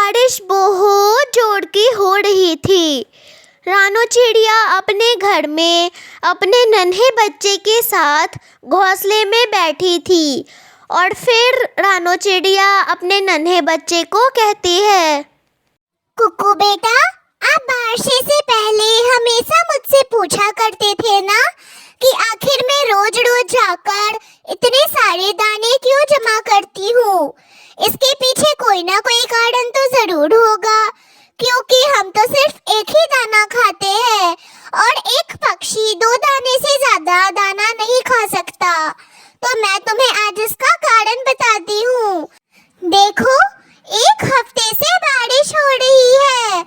बारिश बहुत जोर की हो रही थी। रानू चिड़िया अपने घर में अपने नन्हे बच्चे के साथ घोंसले में बैठी थी और फिर रानू चिड़िया अपने नन्हे बच्चे को कहती है, कुकू बेटा, आप बारिश से पहले हमेशा मुझसे पूछा करते थे ना कि आखिर मैं रोज रोज जाकर इतने सारे दाने क्यों जमा करती हूँ। इसके पीछे कोई ना कोई कारण तो जरूर होगा, क्योंकि हम तो सिर्फ एक ही दाना खाते हैं और एक पक्षी 2 दाने से ज्यादा दाना नहीं खा सकता। तो मैं तुम्हें आज इसका कारण बताती हूँ। देखो, 1 हफ्ते से बारिश हो रही है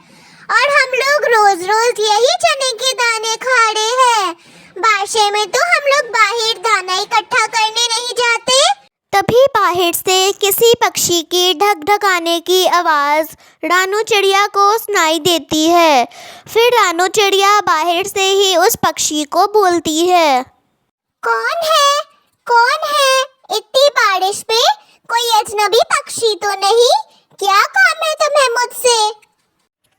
और हम लोग रोज रोज यही चने के दाने खा रहे हैं। बारिश में तो हम लोग बाहर दाना इकट्ठा करने नहीं जाते। तभी बाहर से किसी पक्षी की ढकढकाने की आवाज़ रानू चिड़िया को सुनाई देती है। फिर रानू चिड़िया बाहर से ही उस पक्षी को बोलती है, कौन है? कौन है? इतनी बारिश में कोई अजनबी पक्षी तो नहीं? क्या काम है तुम्हें मुझसे?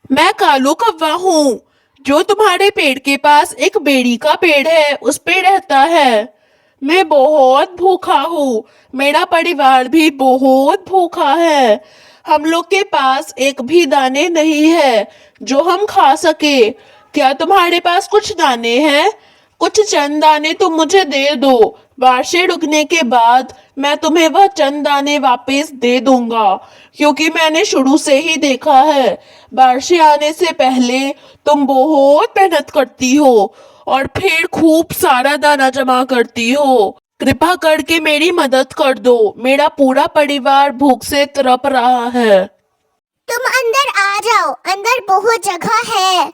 मैं कालू कौवा हूँ, जो तुम्हारे पेड़ के पास एक बेड़ी का पेड़ है उस पे रहता है। मैं बहुत भूखा हूँ, मेरा परिवार भी बहुत भूखा है। हम लोग के पास एक भी दाने नहीं है जो हम खा सके। क्या तुम्हारे पास कुछ दाने हैं? कुछ चंद दाने तुम मुझे दे दो। बारिश रुकने के बाद मैं तुम्हें वह चंद दाने वापस दे दूंगा, क्योंकि मैंने शुरू से ही देखा है बारिश आने से पहले तुम बहुत मेहनत करती हो और फिर खूब सारा दाना जमा करती हो। कृपा करके मेरी मदद कर दो, मेरा पूरा परिवार भूख से तड़प रहा है। तुम अंदर आ जाओ, अंदर बहुत जगह है।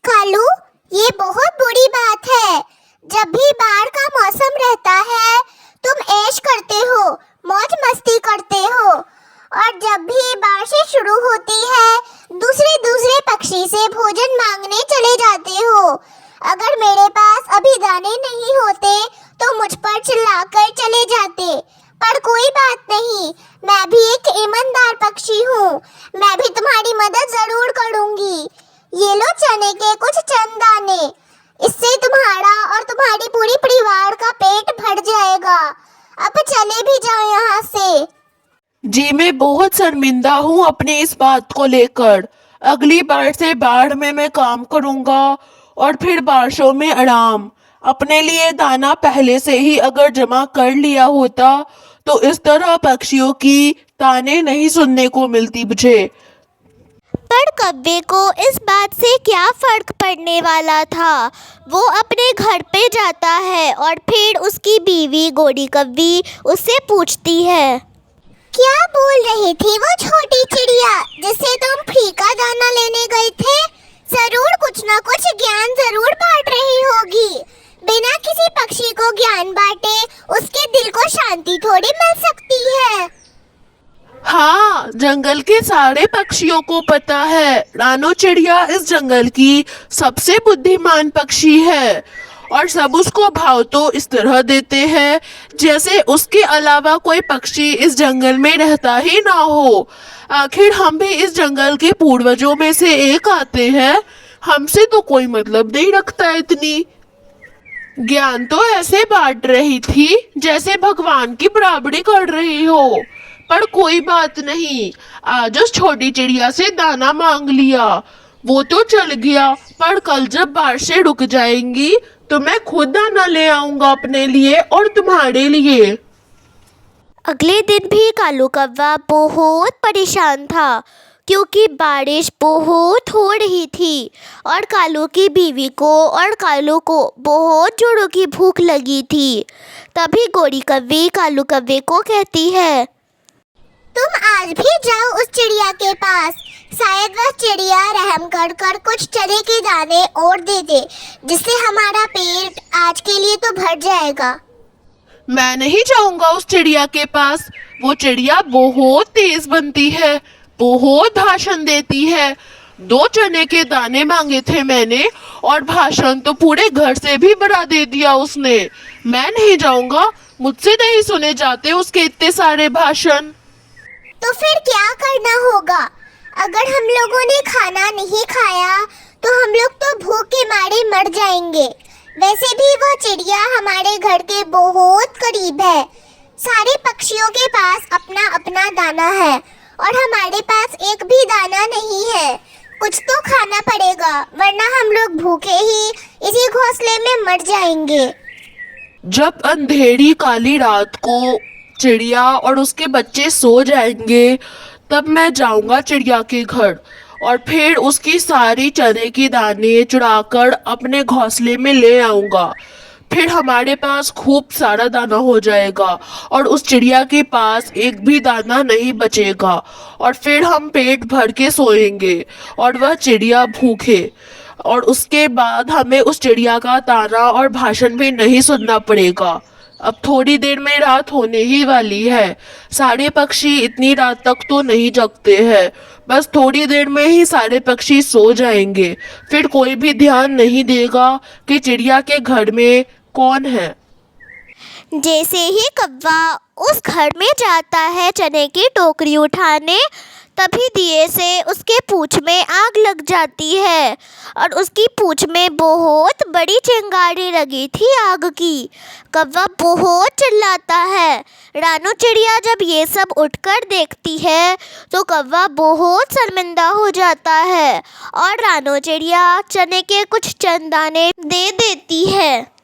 कालू, ये बहुत बुरी बात है। जब भी बाढ़ का मौसम रहता है तुम ऐश करते हो, मौज मस्ती करते हो, और जब भी बारिश शुरू होती है दूसरे पक्षी से भोजन मांगने चले जाते हो। अगर मेरे पास अभी दाने नहीं होते तो मुझ पर चिल्लाकर चले जाते, पर कोई बात नहीं, मैं भी एक ईमानदार पक्षी हूँ। मैं भी तुम्हारी मदद जरूर करूँगी। ये लो चने के कुछ चंद दाने, इससे तुम्हारा और तुम्हारी पूरी परिवार का पेट भर जाएगा। अब चले भी जाओ यहाँ से। जी, मैं बहुत शर्मिंदा हूँ अपनी इस बात को लेकर। अगली बार से बाढ़ में मैं काम करूँगा और फिर बारिशों में आराम। अपने लिए दाना पहले से ही अगर जमा कर लिया होता तो इस तरह पक्षियों की ताने नहीं सुनने को मिलती मुझे। पर कव्वे को इस बात से क्या फर्क पड़ने वाला था। वो अपने घर पे जाता है और फिर उसकी बीवी गोरी कव्वी उससे पूछती है, क्या बोल रही थी वो छोटी चिड़िया जिसे तुम फीका दाना लेने गए थे? जरूर कुछ ना कुछ ज्ञान जरूर बांट रही होगी। बिना किसी पक्षी को ज्ञान बांटे उसके दिल को शांति थोड़ी मिल सकती है। हाँ, जंगल के सारे पक्षियों को पता है रानू चिड़िया इस जंगल की सबसे बुद्धिमान पक्षी है और सब उसको भाव तो इस तरह देते हैं जैसे उसके अलावा कोई पक्षी इस जंगल में रहता ही ना हो। आखिर हम भी इस जंगल के पूर्वजों में से एक आते हैं, हमसे तो कोई मतलब नहीं रखता। इतनी ज्ञान तो ऐसे बांट रही थी जैसे भगवान की बराबरी कर रही हो। पर कोई बात नहीं, आज उस छोटी चिड़िया से दाना मांग लिया, वो तो चल गया, पर कल जब बारिशें रुक जाएंगी तो मैं खुद दाना ले आऊंगा अपने लिए और तुम्हारे लिए। अगले दिन भी कालू कौवा बहुत परेशान था, क्योंकि बारिश बहुत हो रही थी और कालू की बीवी को और कालू को बहुत जोरों की भूख लगी थी। तभी गोरी कव्वी कालू कव्वे को कहती है, तुम आज भी जाओ उस चिड़िया के पास, शायद वह चिड़िया रहम कर कर कुछ चने के दाने और दे दे, जिससे हमारा पेट आज के लिए तो भर जाएगा। मैं नहीं जाऊंगा उस चिड़िया के पास। वो चिड़िया बहुत तेज बनती है, बहुत भाषण देती है। 2 चने के दाने मांगे थे मैंने और भाषण तो पूरे घर से भी बड़ा दे दिया उसने। मैं नहीं जाऊंगा, मुझसे नहीं सुने जाते उसके इतने सारे भाषण। तो फिर क्या करना होगा? अगर हम लोगों ने खाना नहीं खाया तो हम लोग तो भूख के मारे मर जाएंगे। वैसे भी वह चिड़िया हमारे घर के बहुत करीब है। सारे पक्षियों के पास अपना अपना दाना है और हमारे पास एक भी दाना नहीं है। कुछ तो खाना पड़ेगा, वरना हम लोग भूखे ही इसी घोंसले में मर जाएंगे। जब अंधेरी काली रात को चिड़िया और उसके बच्चे सो जाएंगे, तब मैं जाऊंगा चिड़िया के घर और फिर उसकी सारी चने की दाने चुराकर अपने घोंसले में ले आऊंगा। फिर हमारे पास खूब सारा दाना हो जाएगा और उस चिड़िया के पास एक भी दाना नहीं बचेगा और फिर हम पेट भर के सोएंगे और वह चिड़िया भूखे। और उसके बाद हमें उस चिड़िया का ताना और भाषण भी नहीं सुनना पड़ेगा। अब थोड़ी देर में रात होने ही वाली है। सारे पक्षी इतनी रात तक तो नहीं जगते हैं। बस थोड़ी देर में ही सारे पक्षी सो जाएंगे। फिर कोई भी ध्यान नहीं देगा कि चिड़िया के घर में कौन है। जैसे ही कौवा उस घर में जाता है चने की टोकरी उठाने, तभी दिए से उसके पूंछ में आग लग जाती है और उसकी पूंछ में बहुत बड़ी चिंगारी लगी थी आग की। कौवा बहुत चिल्लाता है। रानू चिड़िया जब ये सब उठकर देखती है तो कौवा बहुत शर्मिंदा हो जाता है और रानू चिड़िया चने के कुछ चंद दाने दे देती है।